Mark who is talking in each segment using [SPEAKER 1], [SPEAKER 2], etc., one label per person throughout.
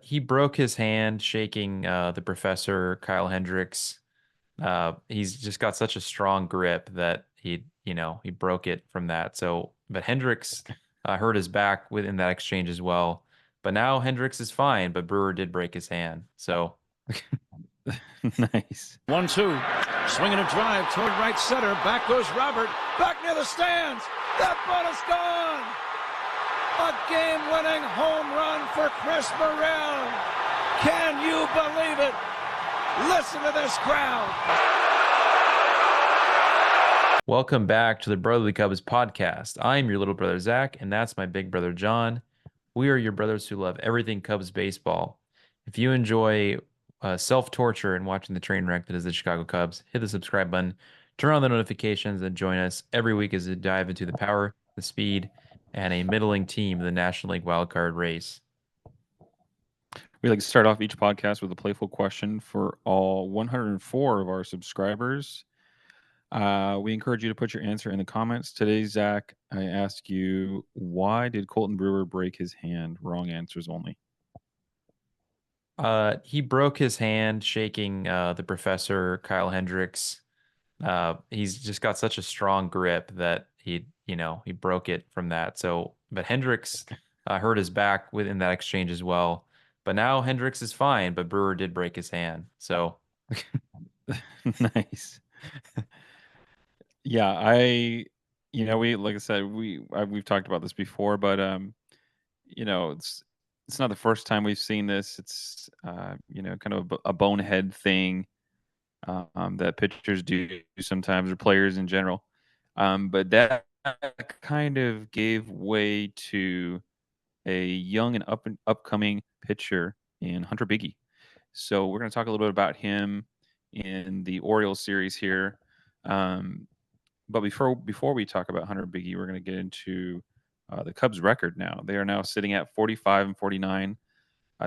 [SPEAKER 1] He broke his hand shaking the professor Kyle Hendricks. He's just got such a strong grip that he broke it from that. So, but Hendricks hurt his back within that exchange as well. But now Hendricks is fine, but Brewer did break his hand. So,
[SPEAKER 2] Nice.
[SPEAKER 3] 1-2. Swinging a drive toward right center. Back goes Robert. Back near the stands. That ball is gone. A game-winning home run for Chris Morel. Can you believe it? Listen to this crowd.
[SPEAKER 1] welcome back to the Brotherly Cubs podcast. I'm your little brother Zach, and that's my big brother John. We are your brothers who love everything Cubs baseball. If you enjoy self-torture and watching the train wreck that is the Chicago Cubs, hit the subscribe button, turn on the notifications, and join us every week as we dive into the power, the speed, and a middling team in the National League wildcard race.
[SPEAKER 2] We like to start off each podcast with a playful question for all 104 of our subscribers. We encourage you to put your answer in the comments. Today, Zach, I ask you, why did Colten Brewer break his hand? Wrong answers only.
[SPEAKER 1] He broke his hand shaking the professor Kyle Hendricks. He's just got such a strong grip that he broke it from that. So, but Hendricks hurt his back within that exchange as well. But now Hendricks is fine, but Brewer did break his hand. So,
[SPEAKER 2] Nice. Yeah, we like I said, we've talked about this before, but it's not the first time we've seen this. It's kind of a bonehead thing that pitchers do sometimes, or players in general. But that kind of gave way to a young and upcoming pitcher in Hunter Bigge. So we're going to talk a little bit about him in the Orioles series here. But before we talk about Hunter Bigge, we're going to get into the Cubs' record now. They are now sitting at 45-49.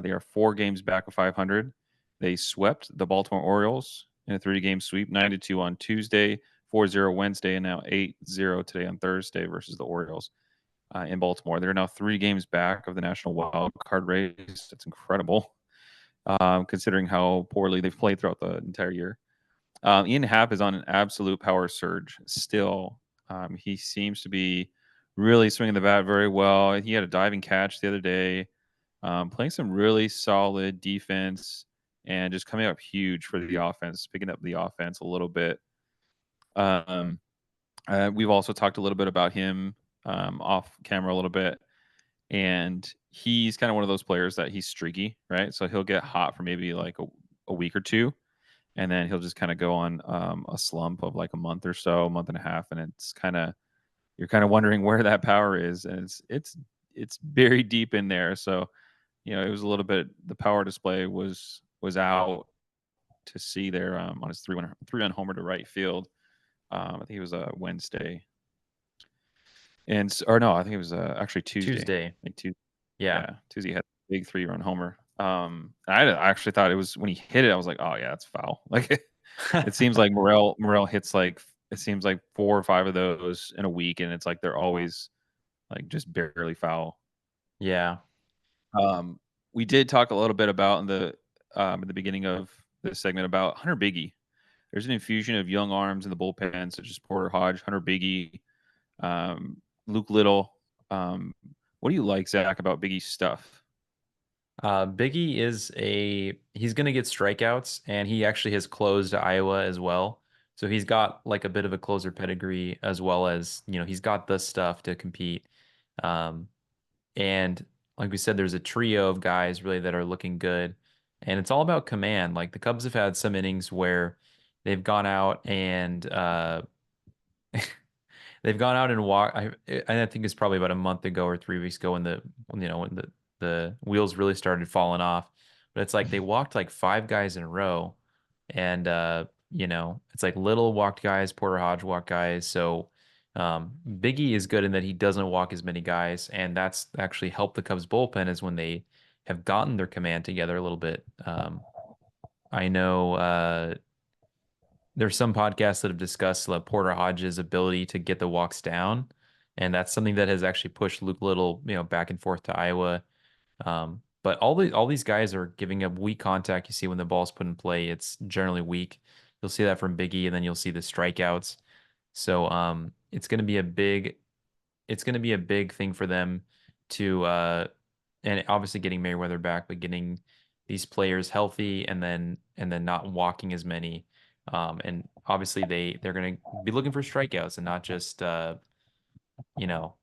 [SPEAKER 2] They are 4 games back of 500. They swept the Baltimore Orioles in a 3-game sweep, 9-2 on Tuesday, 4-0 Wednesday, and now 8-0 today on Thursday versus the Orioles in Baltimore. They're now 3 games back of the National Wild Card race. That's incredible, considering how poorly they've played throughout the entire year. Ian Happ is on an absolute power surge still. He seems to be really swinging the bat very well. He had a diving catch the other day, playing some really solid defense and just coming up huge for the offense, picking up the offense a little bit. We've also talked a little bit about him off camera a little bit, and he's kind of one of those players that he's streaky, right? So he'll get hot for maybe like a week or two, and then he'll just kind of go on a slump of like a month or so, a month and a half, and you're kind of wondering where that power is, and it's very deep in there. So it was a little bit, the power display was out to see there on his 3-run homer to right field. I think it was a Wednesday, or no, I think it was actually Tuesday.
[SPEAKER 1] Tuesday.
[SPEAKER 2] Like Tuesday.
[SPEAKER 1] Yeah.
[SPEAKER 2] Yeah, Tuesday had a big 3-run homer. I actually thought it was, when he hit it, I was like, oh yeah, it's foul. Like it seems like Morel hits like, it seems like 4 or 5 of those in a week, and it's like they're always like just barely foul.
[SPEAKER 1] Yeah.
[SPEAKER 2] We did talk a little bit about at the beginning of this segment about Hunter Bigge. There's an infusion of young arms in the bullpen, such as Porter Hodge, Hunter Bigge, Luke Little. What do you like, Zach, about Bigge's stuff?
[SPEAKER 1] Biggie he's going to get strikeouts, and he actually has closed Iowa as well. So he's got like a bit of a closer pedigree, as well as, he's got the stuff to compete. And like we said, there's a trio of guys really that are looking good, and it's all about command. Like the Cubs have had some innings where they've gone out and they've gone out and walk. I think it's probably about a month ago or 3 weeks ago when the wheels really started falling off. But it's like they walked like 5 guys in a row, and it's like Little walked guys, Porter Hodge walked guys. So Biggie is good in that he doesn't walk as many guys, and that's actually helped the Cubs bullpen is when they have gotten their command together a little bit. I know there's some podcasts that have discussed Porter Hodge's ability to get the walks down, and that's something that has actually pushed Luke Little, back and forth to Iowa. But all these guys are giving up weak contact. You see when the ball's put in play, it's generally weak. You'll see that from Biggie, and then you'll see the strikeouts. So it's gonna be a big thing for them to and obviously getting Merryweather back, but getting these players healthy and then not walking as many. And obviously they're gonna be looking for strikeouts and not just you know,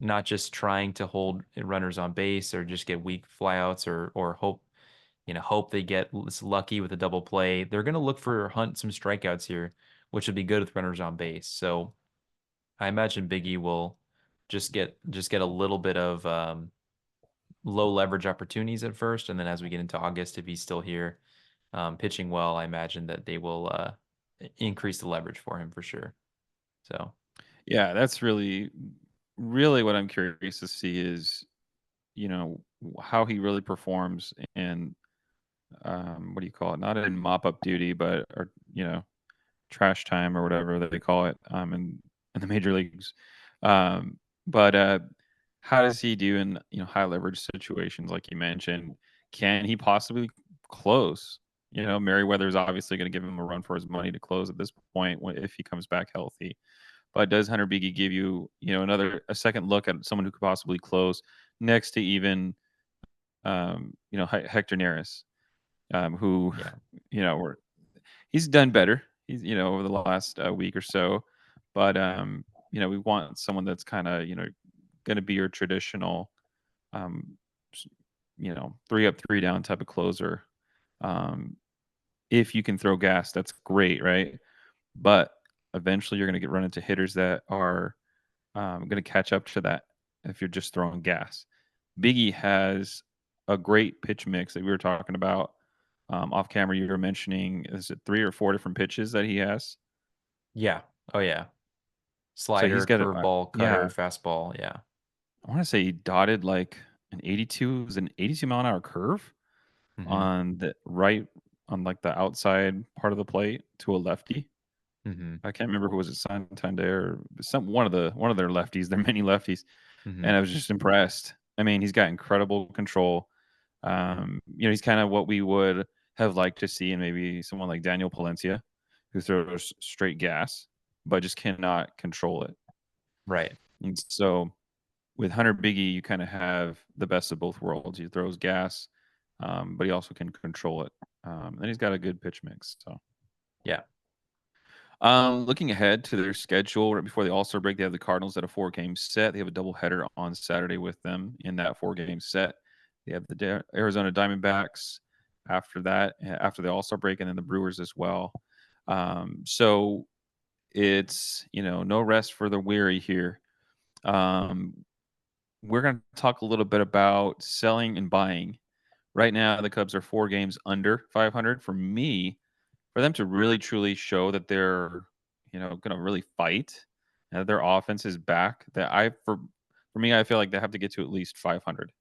[SPEAKER 1] not just trying to hold runners on base or just get weak flyouts or hope they get lucky with a double play. They're gonna look for hunt some strikeouts here, which would be good with runners on base. So I imagine Biggie will just get a little bit of low leverage opportunities at first, and then as we get into August, if he's still here, pitching well, I imagine that they will increase the leverage for him for sure. So
[SPEAKER 2] Yeah, that's really, really what I'm curious to see is, how he really performs in, what do you call it? Not in mop up duty, but or trash time or whatever that they call it, in the major leagues. But how does he do in high leverage situations like you mentioned? Can he possibly close? Merriweather is obviously going to give him a run for his money to close at this point if he comes back healthy. But does Hunter Biggie give you, a second look at someone who could possibly close next to even, Hector Neris, who,
[SPEAKER 1] yeah,
[SPEAKER 2] we're he's done better. He's over the last week or so, but we want someone that's kind of going to be your traditional, um, s- 3 up, 3 down type of closer. Um, if you can throw gas, that's great, right? But eventually, you're going to get run into hitters that are going to catch up to that if you're just throwing gas. Biggie has a great pitch mix that we were talking about off camera. You were mentioning, is it 3 or 4 different pitches that he has?
[SPEAKER 1] yeah, oh yeah,
[SPEAKER 2] So he's
[SPEAKER 1] slider,
[SPEAKER 2] got
[SPEAKER 1] curveball, cutter,
[SPEAKER 2] yeah,
[SPEAKER 1] fastball, yeah,
[SPEAKER 2] I want to say he dotted like an 82, it was an 82 mile an hour curve
[SPEAKER 1] mm-hmm,
[SPEAKER 2] on the right, on like the outside part of the plate to a lefty.
[SPEAKER 1] mm-hmm,
[SPEAKER 2] I can't remember who was it, Santander or one of their lefties, their many lefties,
[SPEAKER 1] mm-hmm,
[SPEAKER 2] and I was just impressed. I mean, he's got incredible control. He's kind of what we would have liked to see in maybe someone like Daniel Palencia, who throws straight gas, but just cannot control it.
[SPEAKER 1] right,
[SPEAKER 2] And so with Hunter Biggie, you kind of have the best of both worlds. He throws gas, but he also can control it. And he's got a good pitch mix. So,
[SPEAKER 1] yeah,
[SPEAKER 2] looking ahead to their schedule right before the All Star break, they have the Cardinals at a 4 game set. They have a doubleheader on Saturday with them in that 4 game set. They have the Arizona Diamondbacks after that, after the All Star break, and then the Brewers as well. So it's no rest for the weary here. Um, we're going to talk a little bit about selling and buying. Right now, the Cubs are 4 games under 500. For me, for them to really truly show that they're, going to really fight and that their offense is back, for me, I feel like they have to get to at least 500,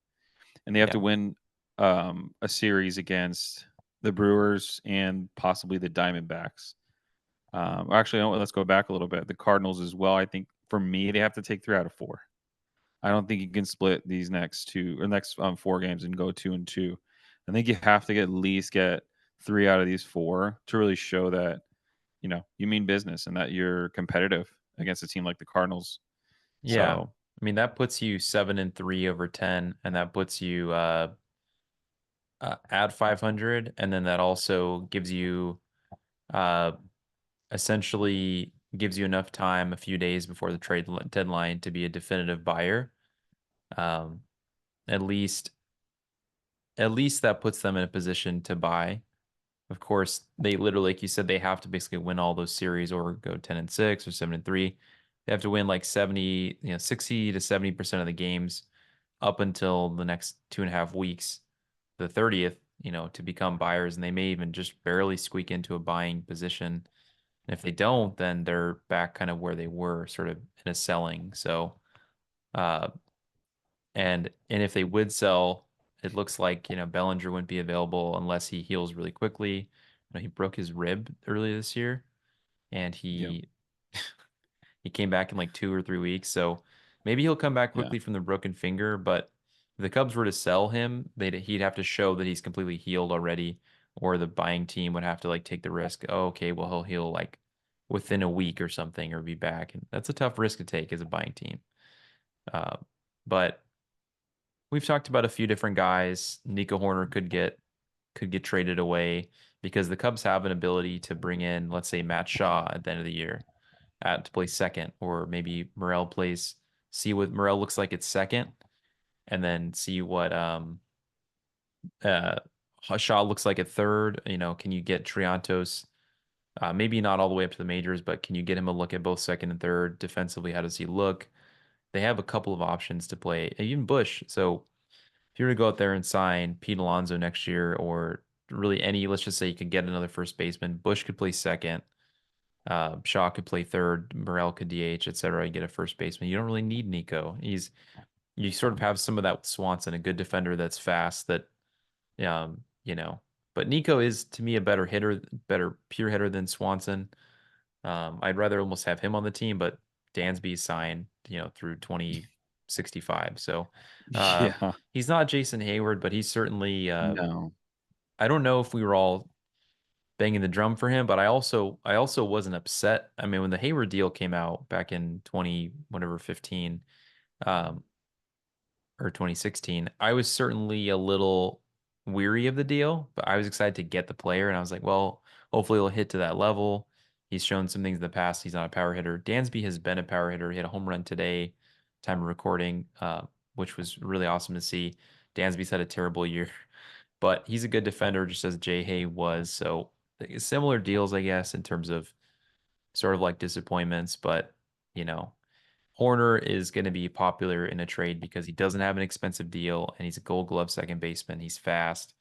[SPEAKER 2] and they have
[SPEAKER 1] yeah,
[SPEAKER 2] to win a series against the Brewers and possibly the Diamondbacks. Actually, let's go back a little bit. The Cardinals as well. I think for me, they have to take 3 out of 4. I don't think you can split these next 4 games and go 2-2. I think you have to at least get 3 out of these 4 to really show that you mean business and that you're competitive against a team like the Cardinals.
[SPEAKER 1] yeah.
[SPEAKER 2] So
[SPEAKER 1] I mean that puts you 7-3 over 10, and that puts you at 500, and then that also gives you uh essentially gives you enough time, a few days before the trade deadline, to be a definitive buyer. Um, at least that puts them in a position to buy. Of course, they literally, like you said, they have to basically win all those series or go 10-6 or 7-3. They have to win like 60 to 70% of the games up until the next 2.5 weeks, the 30th, to become buyers, and they may even just barely squeak into a buying position. And if they don't, then they're back kind of where they were, sort of in a selling. So, uh, and if they would sell, it looks like Bellinger wouldn't be available unless he heals really quickly. He broke his rib earlier this year, and
[SPEAKER 2] yeah,
[SPEAKER 1] he came back in like 2 or 3 weeks. So maybe he'll come back
[SPEAKER 2] yeah,
[SPEAKER 1] quickly from the broken finger, but If the Cubs were to sell him, he'd have to show that he's completely healed already, or the buying team would have to like take the risk. Oh, okay, well he'll heal like within a week or something, or be back, and that's a tough risk to take as a buying team. Uh, but we've talked about a few different guys. Nico Hoerner could get traded away because the Cubs have an ability to bring in, let's say, Matt Shaw at the end of the year to play second, or maybe Morel plays. See what Morel looks like at second, and then see what uh, Shaw looks like at third. Can you get Triantos? Maybe not all the way up to the majors, but can you get him a look at both second and third defensively? How does he look? They have a couple of options to play, and even Bush. So if you were to go out there and sign Pete Alonso next year, or really any, let's just say you could get another first baseman, Bush could play second, Shaw could play third, Morel could DH, etc. You get a first baseman. You don't really need Nico. You sort of have some of that with Swanson, a good defender that's fast. Um, you know, but Nico is to me a better hitter, better pure hitter than Swanson. I'd rather almost have him on the team, but Dansby signed, through 2065. So
[SPEAKER 2] Yeah.
[SPEAKER 1] he's not Jason Hayward, but he's certainly
[SPEAKER 2] No.
[SPEAKER 1] I don't know if we were all banging the drum for him, but I also wasn't upset. I mean, when the Hayward deal came out back in 20 whatever 15, um, or 2016, I was certainly a little weary of the deal, but I was excited to get the player, and I was like, well, hopefully he'll hit to that level. He's shown some things in the past. He's not a power hitter. Dansby has been a power hitter. He had a home run today, time of recording, which was really awesome to see. Dansby's had a terrible year, but he's a good defender, just as Jay Hay was. So similar deals, I guess, in terms of sort of like disappointments, but you know, Hoerner is going to be popular in a trade because he doesn't have an expensive deal and he's a Gold Glove second baseman. He's fast,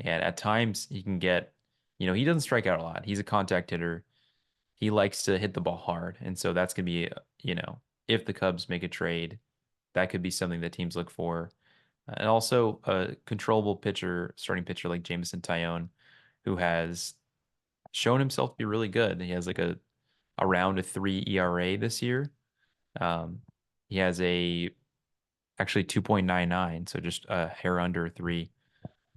[SPEAKER 1] and at times he can get, he doesn't strike out a lot. He's a contact hitter. He likes to hit the ball hard, and so that's going to be, if the Cubs make a trade, that could be something that teams look for. And also a controllable pitcher, starting pitcher like Jameson Taillon, who has shown himself to be really good. He has like around a 3 ERA this year. Um, he has actually 2.99, so just a hair under 3.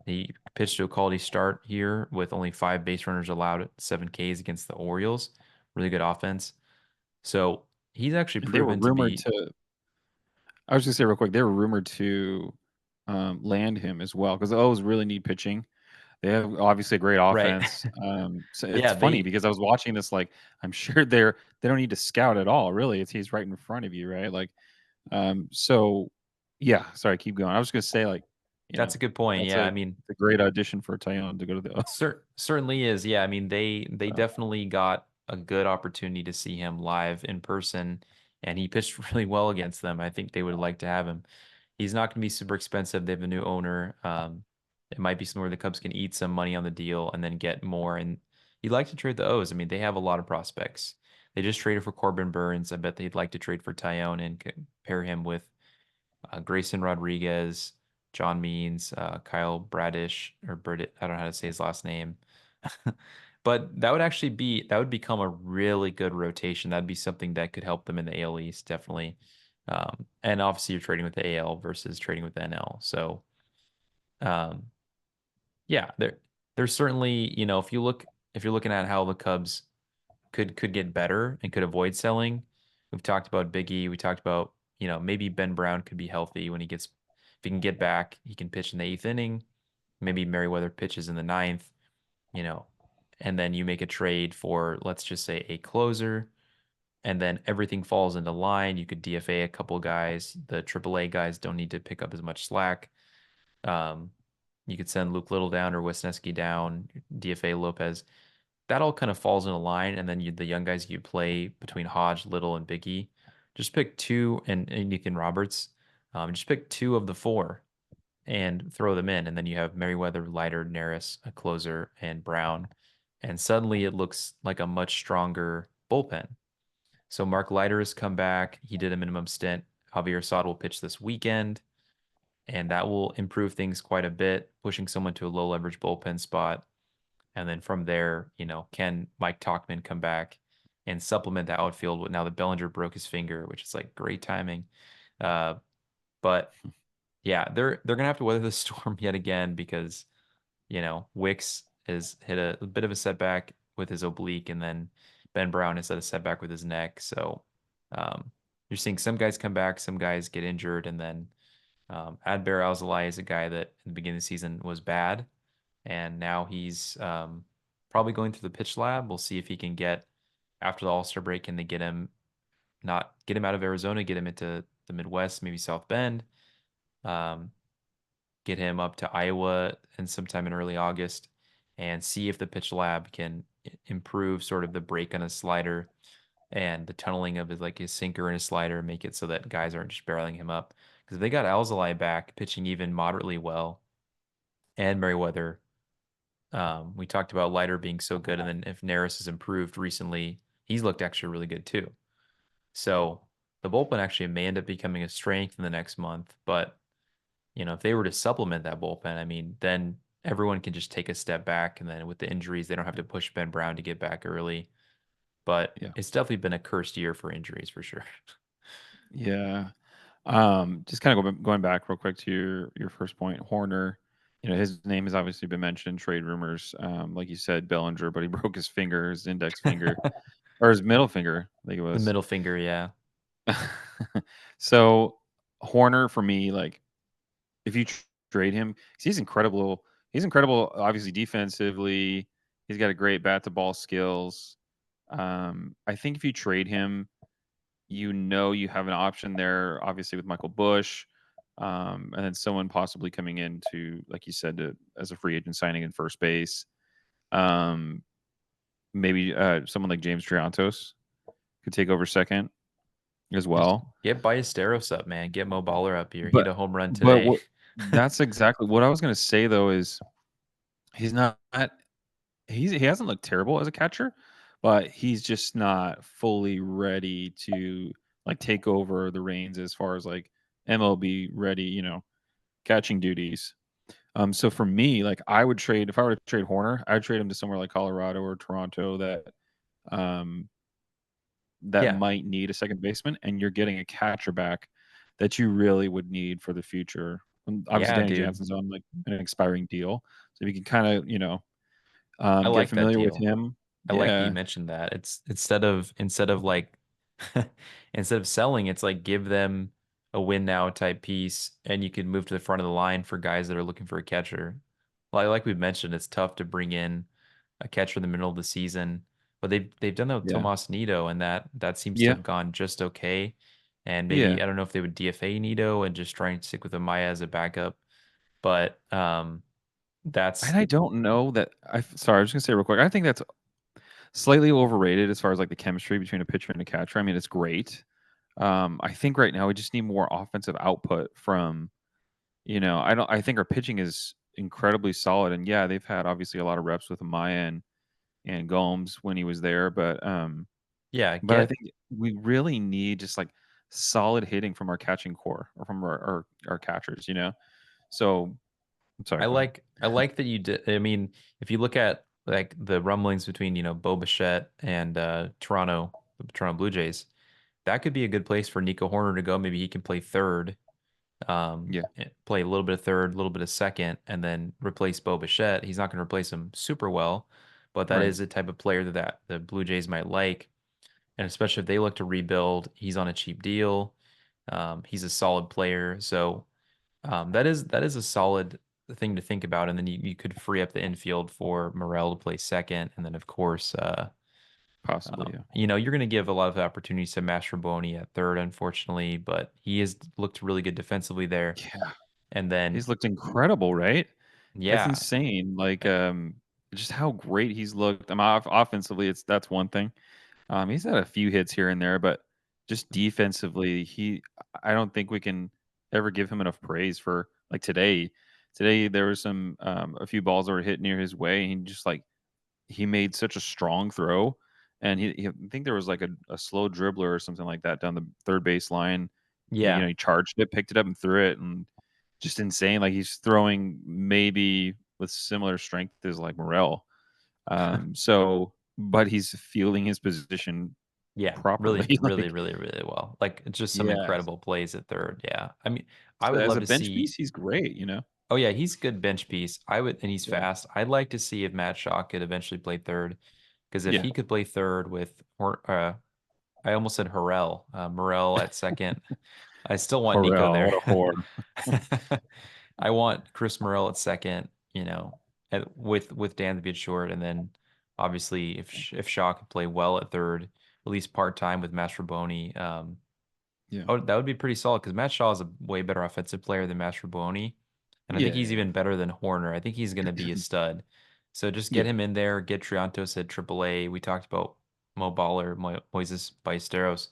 [SPEAKER 1] He pitched to a quality start here with only 5 base runners allowed, 7 Ks against the Orioles. Really good offense. So he's actually
[SPEAKER 2] And they were
[SPEAKER 1] proven to
[SPEAKER 2] rumored
[SPEAKER 1] be
[SPEAKER 2] to. I was gonna say real quick, they were rumored to land him as well because the O's really need pitching. They have obviously a great
[SPEAKER 1] right.
[SPEAKER 2] offense. So it's
[SPEAKER 1] Yeah,
[SPEAKER 2] funny because I was watching this like I'm sure they don't need to scout at all. Really, he's right in front of you, right? Like, so yeah. Sorry, keep going. I was gonna say like,
[SPEAKER 1] that's a good point.
[SPEAKER 2] that's
[SPEAKER 1] Yeah, I mean,
[SPEAKER 2] a great audition for Taillon to go to the O's.
[SPEAKER 1] certainly is. Yeah, I mean they
[SPEAKER 2] So,
[SPEAKER 1] definitely got a good opportunity to see him live in person, and he pitched really well against them. I think they would like to have him. He's not going to be super expensive. They have a new owner. It might be somewhere the Cubs can eat some money on the deal and then get more. And you'd like to trade the O's. I mean, they have a lot of prospects. They just traded for Corbin Burns. I bet they'd like to trade for Tyone and pair him with Grayson Rodriguez, John Means, Kyle Bradish, or Burdett. I don't know how to say his last name. But that would become a really good rotation. That'd be something that could help them in the AL East, definitely. And obviously you're trading with the AL versus trading with the NL. So um, yeah, there's certainly, if you're looking at how the Cubs could get better and could avoid selling. We've talked about Bigge. We talked about, maybe Ben Brown could be healthy if he can get back, he can pitch in the 8th inning. Maybe Merryweather pitches in the 9th, you know, and then you make a trade for, let's just say, a closer, and then everything falls into line. You could DFA a couple guys. The AAA guys don't need to pick up as much slack. Um, you could send Luke Little down or Wesneski down, DFA Lopez. That all kind of falls in a line, and then the young guys you play between Hodge, Little, and Biggie. Just pick two, and Nathan Roberts. Just pick 2 of the 4 and throw them in, and then you have Merryweather, Leiter, Neris, a closer, and Brown, and suddenly it looks like a much stronger bullpen. So Mark Leiter has come back. He did a minimum stint. Javier Assad will pitch this weekend, and that will improve things quite a bit, pushing someone to a low leverage bullpen spot. And then from there, can Mike Tauchman come back and supplement the outfield? Now that Bellinger broke his finger, which is like great timing. But Yeah, they're gonna have to weather the storm yet again because Wicks has hit a bit of a setback with his oblique, and then Ben Brown has had a setback with his neck. So um, you're seeing some guys come back, some guys get injured, and then Adbert Alzolay is a guy that in the beginning of the season was bad, and now he's probably going through the pitch lab. We'll see if he can get after the All-Star break. Can they get him out of Arizona, get him into the Midwest, maybe South Bend, um, get him up to Iowa and sometime in early August, and see if the pitch lab can improve sort of the break on his slider and the tunneling of his sinker and his slider, make it so that guys aren't just barreling him up. Because if they got Alzolay back pitching even moderately well, and Merryweather, we talked about Leiter being so good, and then if Neris has improved recently, he's looked actually really good too. So the bullpen actually may end up becoming a strength in the next month. But, if they were to supplement that bullpen, I mean, then everyone can just take a step back. And then with the injuries, they don't have to push Ben Brown to get back early. But
[SPEAKER 2] Yeah.
[SPEAKER 1] it's definitely been a cursed year for injuries for sure.
[SPEAKER 2] Yeah. Just kind of going back real quick to your first point, Hoerner. His name has obviously been mentioned in trade rumors. Like you said, Bellinger, but he broke his finger, his index finger, or his middle finger, I think it
[SPEAKER 1] The
[SPEAKER 2] was.
[SPEAKER 1] middle finger, yeah.
[SPEAKER 2] So Hoerner, for me, like if you trade him, 'cause he's incredible. He's incredible, obviously defensively. He's got a great bat to ball skills. I think if you trade him, you have an option there, obviously with Michael Bush, and then someone possibly coming in to, like you said, as a free agent signing in first base. Um, Maybe someone like James Triantos could take over second as
[SPEAKER 1] Just
[SPEAKER 2] well.
[SPEAKER 1] get Ballesteros up, man. Get Mo Baller up here. He hit
[SPEAKER 2] But
[SPEAKER 1] a home run
[SPEAKER 2] but
[SPEAKER 1] today.
[SPEAKER 2] what that's exactly what I was going to say though is he's not he hasn't looked terrible as a catcher, but he's just not fully ready to like take over the reins as far as like MLB ready, catching duties. So for me, like I would trade if I were to trade Horner, I'd trade him to somewhere like Colorado or Toronto um that
[SPEAKER 1] Yeah.
[SPEAKER 2] might need a second baseman, and you're getting a catcher back that you really would need for the future. Obviously,
[SPEAKER 1] Yeah,
[SPEAKER 2] Danny
[SPEAKER 1] dude.
[SPEAKER 2] Jansen's on like an expiring deal, so if you can kind of
[SPEAKER 1] I
[SPEAKER 2] get
[SPEAKER 1] like that
[SPEAKER 2] familiar with
[SPEAKER 1] deal.
[SPEAKER 2] him.
[SPEAKER 1] I like that you
[SPEAKER 2] Yeah,
[SPEAKER 1] mentioned that. It's instead of like instead of selling, it's like give them a win now type piece, and you can move to the front of the line for guys that are looking for a catcher. Like we've mentioned, it's tough to bring in a catcher in the middle of the season, but they've done that with
[SPEAKER 2] yeah,
[SPEAKER 1] Tomas Nido, and that seems to
[SPEAKER 2] yeah,
[SPEAKER 1] have gone just okay. And maybe
[SPEAKER 2] yeah.
[SPEAKER 1] I don't know if they would DFA Nido and just try and stick with Amaya as a backup, but
[SPEAKER 2] And
[SPEAKER 1] that's
[SPEAKER 2] I don't know that. Sorry, I was just gonna say real quick. I think that's slightly overrated as far as like the chemistry between a pitcher and a catcher. I mean, it's great. I think right now we just need more offensive output from. I don't. I think our pitching is incredibly solid, and yeah, they've had obviously a lot of reps with Amaya and Gomes when he was there,
[SPEAKER 1] yeah,
[SPEAKER 2] but I
[SPEAKER 1] get
[SPEAKER 2] think we really need just like solid hitting from our catching core or from our catchers. So I'm sorry. Go ahead.
[SPEAKER 1] I like that you did. I mean, if you look at like the rumblings between, Bo Bichette and the Toronto Blue Jays, that could be a good place for Nico Horner to go. Maybe he can play third,
[SPEAKER 2] Yeah.
[SPEAKER 1] play a little bit of third, a little bit of second, and then replace Bo Bichette. He's not going to replace him super well, but that
[SPEAKER 2] Right.
[SPEAKER 1] is a type of player that the Blue Jays might like. And especially if they look to rebuild, he's on a cheap deal. He's a solid player. So that is a solid thing to think about. And then you could free up the infield for Morel to play second. And then, of course,
[SPEAKER 2] Possibly. Yeah.
[SPEAKER 1] you're going to give a lot of opportunities to Mastroboni at third, unfortunately, but he has looked really good defensively there.
[SPEAKER 2] Yeah.
[SPEAKER 1] And then,
[SPEAKER 2] He's looked incredible, right? That's
[SPEAKER 1] yeah,
[SPEAKER 2] insane. Like, just how great he's looked. Offensively, that's one thing. He's had a few hits here and there, but just defensively, I don't think we can ever give him enough praise for like today. Today there was a few balls that were hit near his way, and he just like he made such a strong throw, and I think there was like a slow dribbler or something like that down the third base line.
[SPEAKER 1] yeah,
[SPEAKER 2] He charged it, picked it up, and threw it, and just insane. Like he's throwing maybe with similar strength as like Morel. But he's fielding his position
[SPEAKER 1] yeah,
[SPEAKER 2] properly.
[SPEAKER 1] really, really,
[SPEAKER 2] Like,
[SPEAKER 1] really, really well. Like it's just some
[SPEAKER 2] yeah,
[SPEAKER 1] incredible plays at third. Yeah. I mean, I would
[SPEAKER 2] As
[SPEAKER 1] love
[SPEAKER 2] a
[SPEAKER 1] to
[SPEAKER 2] bench
[SPEAKER 1] see.
[SPEAKER 2] piece, he's great.
[SPEAKER 1] Oh yeah, he's a good bench piece. And he's
[SPEAKER 2] Yeah.
[SPEAKER 1] fast. I'd like to see if Matt Shaw could eventually play third, because if
[SPEAKER 2] Yeah.
[SPEAKER 1] he could play third with, I almost said Harrell, Morel at second. I still want Nico
[SPEAKER 2] Horrell,
[SPEAKER 1] there.
[SPEAKER 2] what a whore.
[SPEAKER 1] I want Chris Morel at second, with Dansby at short, and then obviously if Shaw could play well at third, at least part time with Mastrobuoni,
[SPEAKER 2] Yeah.
[SPEAKER 1] that would be pretty solid because Matt Shaw is a way better offensive player than Mastrobuoni, and I think
[SPEAKER 2] Yeah.
[SPEAKER 1] he's
[SPEAKER 2] Yeah.
[SPEAKER 1] even better than Hoerner. I think he's going to be a stud. So just get
[SPEAKER 2] Yeah.
[SPEAKER 1] him in there, get Triantos at AAA. We talked about Mo Baller, Moises Ballesteros.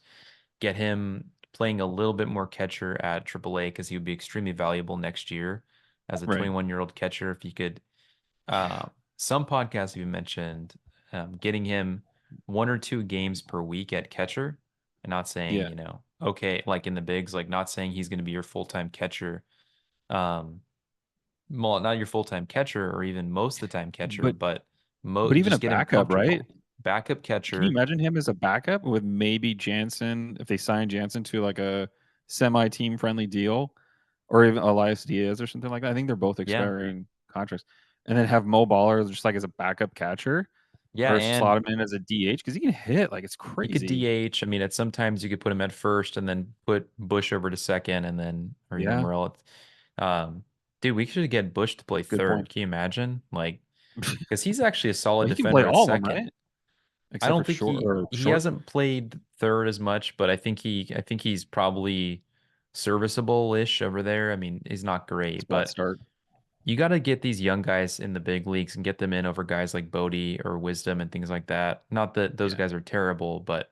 [SPEAKER 1] Get him playing a little bit more catcher at AAA because he would be extremely valuable next year as a
[SPEAKER 2] Right.
[SPEAKER 1] 21-year-old catcher. If you could, some podcasts even mentioned getting him 1 or 2 games per week at catcher, and not saying,
[SPEAKER 2] Yeah.
[SPEAKER 1] okay, like in the bigs, like not saying he's going to be your full-time catcher. Um, well, not your full-time catcher or even most of the time catcher,
[SPEAKER 2] But
[SPEAKER 1] but
[SPEAKER 2] even a
[SPEAKER 1] just get him
[SPEAKER 2] backup, right?
[SPEAKER 1] comfortable. Backup
[SPEAKER 2] Can you
[SPEAKER 1] catcher.
[SPEAKER 2] imagine him as a backup with maybe Jansen if they sign Jansen to like a semi-team friendly deal, or even Elias Diaz or something like that? I think they're both
[SPEAKER 1] Yeah.
[SPEAKER 2] expiring contracts, and then have Mo Baller just like as a backup catcher,
[SPEAKER 1] Yeah,
[SPEAKER 2] or
[SPEAKER 1] and
[SPEAKER 2] slot him in as a DH because he can hit like it's
[SPEAKER 1] you could
[SPEAKER 2] crazy.
[SPEAKER 1] DH. I mean, at sometimes you could put him at first and then put Bush over to second and then, or
[SPEAKER 2] Yeah,
[SPEAKER 1] Morel. Um, dude, we should get Bush to play
[SPEAKER 2] good point.
[SPEAKER 1] third. Can you imagine? Like, because he's actually a solid
[SPEAKER 2] Well, he can play
[SPEAKER 1] defender at
[SPEAKER 2] all of them,
[SPEAKER 1] second.
[SPEAKER 2] right?
[SPEAKER 1] I
[SPEAKER 2] Except
[SPEAKER 1] don't
[SPEAKER 2] for
[SPEAKER 1] think
[SPEAKER 2] short
[SPEAKER 1] he
[SPEAKER 2] or
[SPEAKER 1] he
[SPEAKER 2] short.
[SPEAKER 1] hasn't played third as much, but I think he's probably serviceable-ish over there. I mean, he's not great,
[SPEAKER 2] Spot
[SPEAKER 1] but
[SPEAKER 2] start.
[SPEAKER 1] you got to get these young guys in the big leagues and get them in over guys like Bodie or Wisdom and things like that. Not that those
[SPEAKER 2] Yeah,
[SPEAKER 1] guys are terrible, but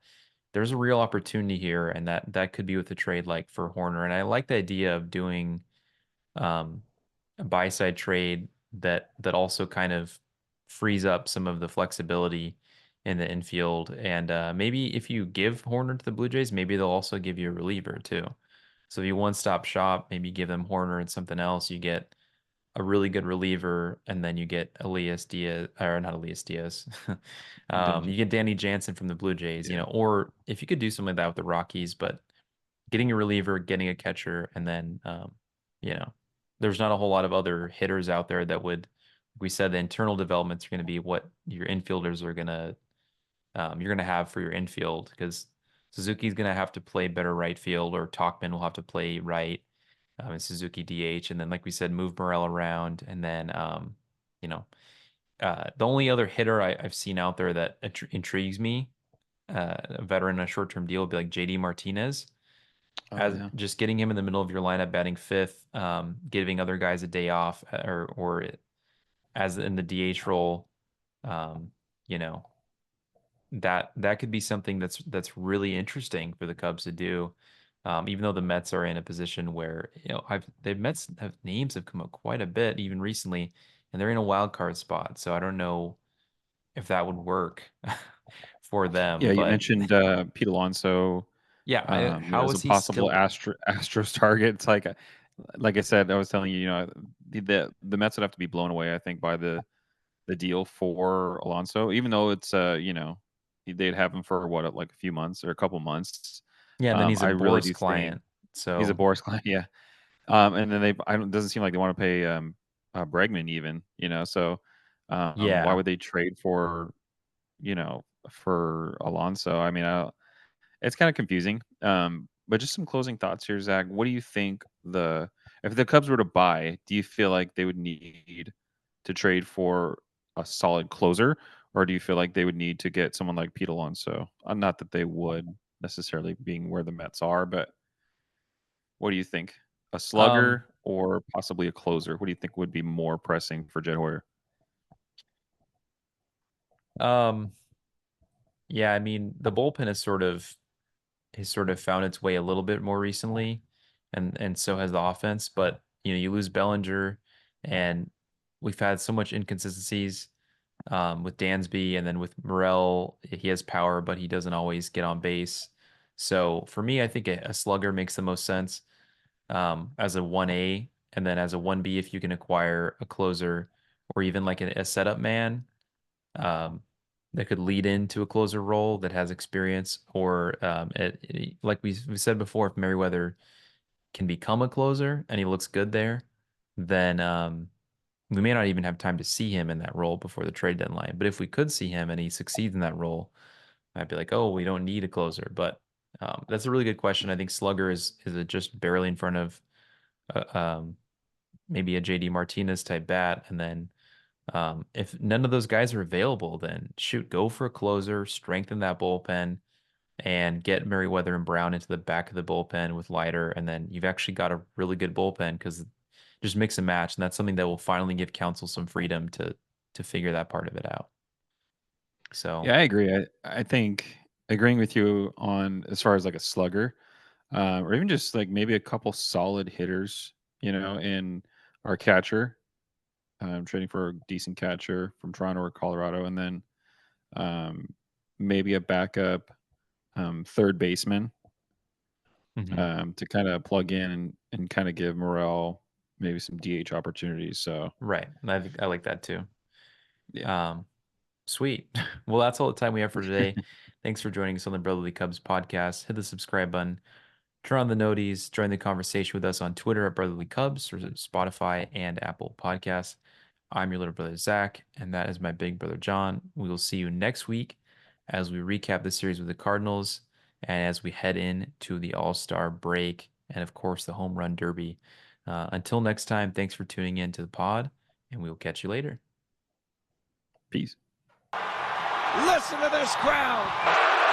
[SPEAKER 1] there's a real opportunity here, and that could be with a trade like for Hoerner. And I like the idea of doing um, a buy side trade that also kind of frees up some of the flexibility in the infield. And maybe if you give Hoerner to the Blue Jays, maybe they'll also give you a reliever too. So if you one-stop shop, maybe give them Hoerner and something else, you get a really good reliever, and then you get Elias Diaz, or not Elias Diaz. You get Danny Jansen from the Blue Jays,
[SPEAKER 2] yeah.
[SPEAKER 1] or if you could do something like that with the Rockies, but getting a reliever, getting a catcher, and then, you know, there's not a whole lot of other hitters out there that would, we said the internal developments are going to be what your infielders are going to, you're going to have for your infield, because Suzuki's going to have to play better right field, or Tauchman will have to play right, and Suzuki DH, and then like we said, move Morel around, and then you know, the only other hitter I've seen out there that intrigues me, a veteran on a short-term deal, would be like JD Martinez,
[SPEAKER 2] Oh
[SPEAKER 1] as
[SPEAKER 2] yeah.
[SPEAKER 1] just getting him in the middle of your lineup, batting fifth, giving other guys a day off, or as in the DH role, um, you know, that could be something that's really interesting for the Cubs to do. Even though the Mets are in a position where, the Mets have names have come up quite a bit even recently, and they're in a wild card spot. So I don't know if that would work for them.
[SPEAKER 2] Yeah, you
[SPEAKER 1] But
[SPEAKER 2] mentioned Pete Alonso,
[SPEAKER 1] yeah, how
[SPEAKER 2] as a
[SPEAKER 1] is he
[SPEAKER 2] possible
[SPEAKER 1] still?
[SPEAKER 2] Astros target. It's like I said, I was telling you, the Mets would have to be blown away, I think, by the deal for Alonso, even though it's they'd have him for what, like a few months or a couple months.
[SPEAKER 1] Yeah, and then he's a
[SPEAKER 2] I really
[SPEAKER 1] Boris
[SPEAKER 2] do think
[SPEAKER 1] client.
[SPEAKER 2] he's a
[SPEAKER 1] So
[SPEAKER 2] Boris client, yeah. And then I don't doesn't seem like they want to pay Bregman even, so why
[SPEAKER 1] yeah.
[SPEAKER 2] would they trade for Alonso? I mean, it's kind of confusing. But just some closing thoughts here, Zach. What do you think if the Cubs were to buy, do you feel like they would need to trade for a solid closer, or do you feel like they would need to get someone like Pete Alonso? Not that they would necessarily, being where the Mets are, but what do you think? A
[SPEAKER 1] Um,
[SPEAKER 2] slugger or possibly a closer? What do you think would be more pressing for Jed Hoyer?
[SPEAKER 1] um, yeah, I mean, the bullpen has sort of found its way a little bit more recently, and so has the offense. But you lose Bellinger, and we've had so much inconsistencies with Dansby, and then with Morel, he has power, but he doesn't always get on base. So for me, I think a slugger makes the most sense as a 1A, and then as a 1B, if you can acquire a closer or even like a setup man um, that could lead into a closer role that has experience, or like we said before, if Merryweather can become a closer and he looks good there, then we may not even have time to see him in that role before the trade deadline. But if we could see him and he succeeds in that role, I'd be like, oh, we don't need a closer. But that's a really good question. I think slugger is just barely in front of maybe a JD Martinez type bat. And then if none of those guys are available, then shoot, go for a closer, strengthen that bullpen, and get Merryweather and Brown into the back of the bullpen with Leiter. And then you've actually got a really good bullpen because just mix and match. And that's something that will finally give Counsell some freedom to figure that part of it out. So
[SPEAKER 2] Yeah, I agree. I think agreeing with you on as far as like a slugger, or even just like maybe a couple solid hitters, in our catcher. Trading for a decent catcher from Toronto or Colorado, and then um, maybe a backup third baseman to kind of plug in and kind of give Morel maybe some DH opportunities. So
[SPEAKER 1] right. I think I like that too.
[SPEAKER 2] yeah,
[SPEAKER 1] Sweet. Well, that's all the time we have for today. Thanks for joining us on the Brotherly Cubs podcast. Hit the subscribe button, turn on the noties, join the conversation with us on Twitter at Brotherly Cubs or Spotify and Apple Podcasts. I'm your little brother, Zach, and that is my big brother, John. We will see you next week as we recap the series with the Cardinals and as we head into the All-Star break and, of course, the Home Run Derby. Until next time, thanks for tuning in to the pod, and we will catch you later.
[SPEAKER 2] peace.
[SPEAKER 3] Listen to this crowd.